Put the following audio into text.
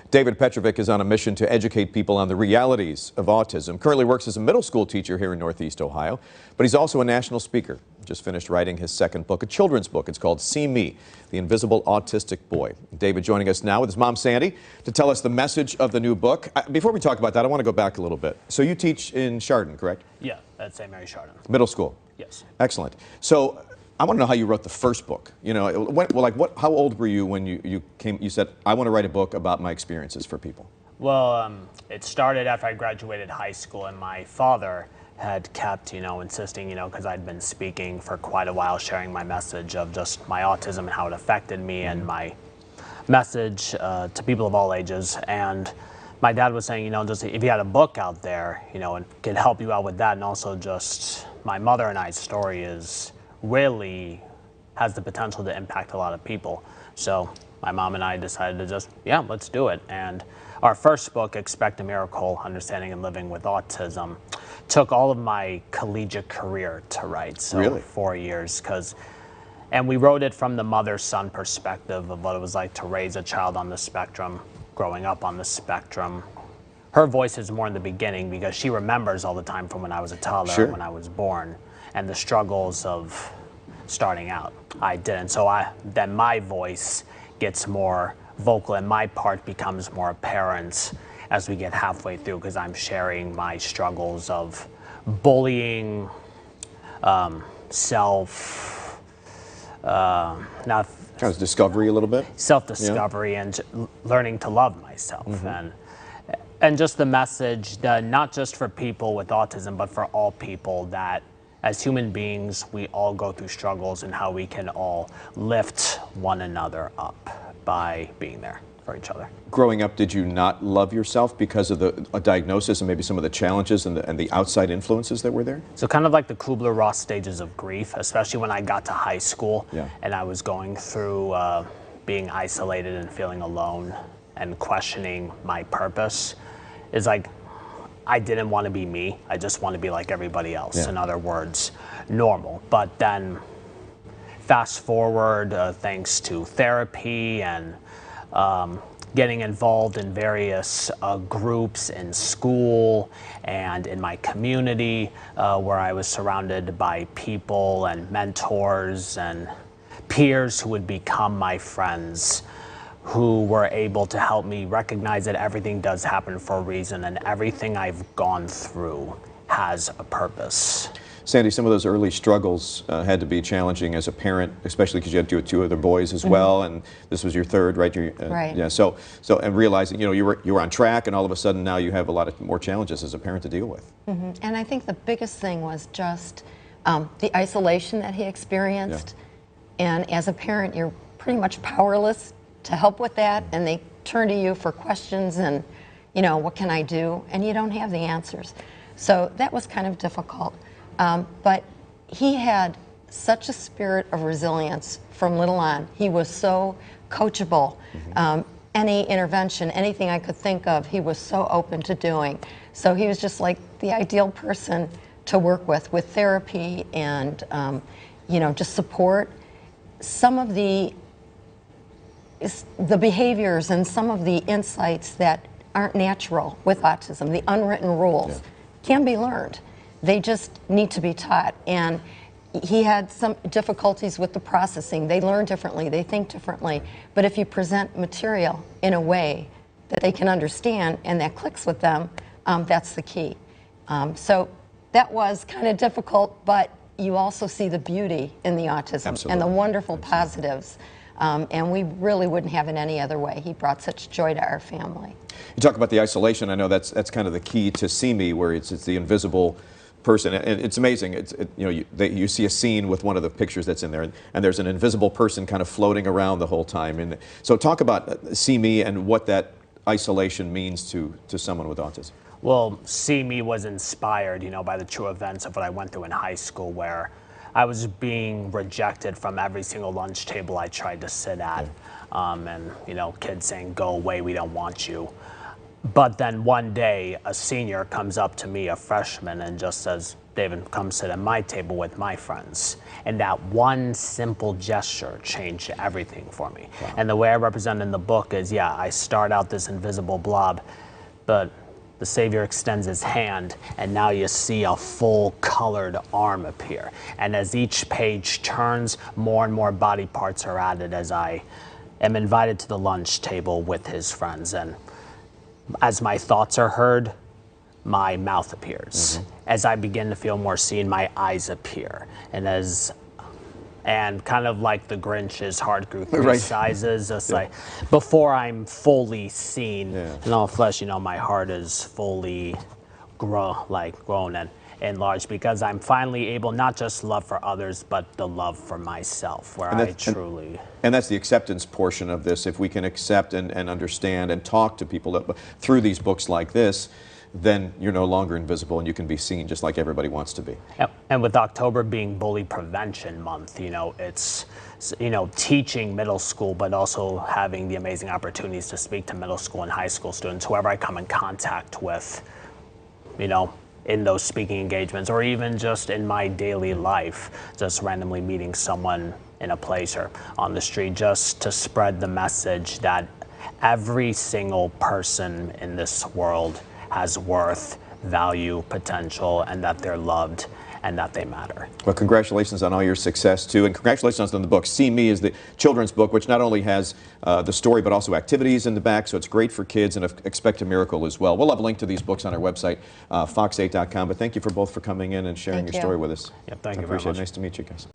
David Petrovic is on a mission to educate people on the realities of autism. Currently works as a middle school teacher here in Northeast Ohio, but he's also a national speaker. Just finished writing his second book, a children's book. It's called See Me, The Invisible Autistic Boy. David joining us now with his mom, Sandy, to tell us the message of the new book. Before we talk about that, I want to go back a little bit. So you teach in Chardon, correct? Yeah, at St. Mary Chardon. Middle school? Yes. Excellent. So I want to know how you wrote the first book. You know, how old were you when you said, I want to write a book about my experiences for people? Well, it started after I graduated high school, and my father had kept, insisting, because I'd been speaking for quite a while, sharing my message of just my autism and how it affected me and my message to people of all ages. And my dad was saying, just if you had a book out there, and could help you out with that. And also just my mother and I's story really has the potential to impact a lot of people. So my mom and I decided to just, let's do it. And our first book, Expect a Miracle, Understanding and Living with Autism, took all of my collegiate career to write, so really? 4 years, and we wrote it from the mother-son perspective of what it was like to raise a child on the spectrum, growing up on the spectrum. Her voice is more in the beginning because she remembers all the time from when I was a toddler, sure, when I was born, and the struggles of starting out. I didn't, so then my voice gets more vocal and my part becomes more apparent as we get halfway through, because I'm sharing my struggles of bullying, discovery a little bit? Self-discovery, and learning to love myself. And just the message that not just for people with autism, but for all people, that as human beings, we all go through struggles and how we can all lift one another up by being there for each other. Growing up, did you not love yourself because of a diagnosis and maybe some of the challenges and the outside influences that were there? So kind of like the Kubler-Ross stages of grief, especially when I got to high school and I was going through being isolated and feeling alone and questioning my purpose. Is like, I didn't want to be me. I just want to be like everybody else. In other words, normal. But then fast forward, thanks to therapy and getting involved in various groups in school and in my community, where I was surrounded by people and mentors and peers who would become my friends, who were able to help me recognize that everything does happen for a reason and everything I've gone through has a purpose. Sandy, some of those early struggles had to be challenging as a parent, especially because you had two other boys as well, and this was your third, right? Right. Yeah. So and realizing, you were on track, and all of a sudden now you have a lot of more challenges as a parent to deal with. And I think the biggest thing was just the isolation that he experienced, and as a parent, you're pretty much powerless to help with that, and they turn to you for questions and, what can I do? And you don't have the answers. So that was kind of difficult. But he had such a spirit of resilience from little on. He was so coachable. Any intervention, anything I could think of, he was so open to doing. So he was just like the ideal person to work with therapy and, just support. Some of the behaviors and some of the insights that aren't natural with autism, the unwritten rules, can be learned. They just need to be taught. And he had some difficulties with the processing. They learn differently, they think differently. But if you present material in a way that they can understand and that clicks with them, that's the key. So that was kind of difficult, but you also see the beauty in the autism and the wonderful positives. And we really wouldn't have it any other way. He brought such joy to our family. You talk about the isolation. I know that's kind of the key to See Me, where it's the invisible person, and it's amazing. You see a scene with one of the pictures that's in there, and there's an invisible person kind of floating around the whole time. And so, talk about See Me and what that isolation means to someone with autism. Well, See Me was inspired, by the true events of what I went through in high school, where I was being rejected from every single lunch table I tried to sit at, and kids saying, "Go away, we don't want you." But then one day, a senior comes up to me, a freshman, and just says, David, come sit at my table with my friends. And that one simple gesture changed everything for me. Wow. And the way I represent in the book is, yeah, I start out this invisible blob, but the Savior extends his hand, and now you see a full colored arm appear. And as each page turns, more and more body parts are added as I am invited to the lunch table with his friends. And as my thoughts are heard, my mouth appears. Mm-hmm. As I begin to feel more seen, my eyes appear. And kind of like the Grinch's heart grew three sizes, it's like before I'm fully seen in all flesh, my heart is fully grown and enlarged, because I'm finally able not just love for others, but the love for myself, where I truly... And that's the acceptance portion of this. If we can accept and understand and talk to people through these books like this, then you're no longer invisible and you can be seen just like everybody wants to be. And with October being Bully Prevention Month, it's, teaching middle school, but also having the amazing opportunities to speak to middle school and high school students, whoever I come in contact with, in those speaking engagements, or even just in my daily life, just randomly meeting someone in a place or on the street, just to spread the message that every single person in this world has worth, value, potential, and that they're loved and that they matter. Well, congratulations on all your success, too, and congratulations on the book. See Me is the children's book, which not only has the story, but also activities in the back, so it's great for kids, and Expect a Miracle as well. We'll have a link to these books on our website, fox8.com, but thank you both for coming in and sharing your story with us. Yeah, thank you very much. Nice to meet you guys.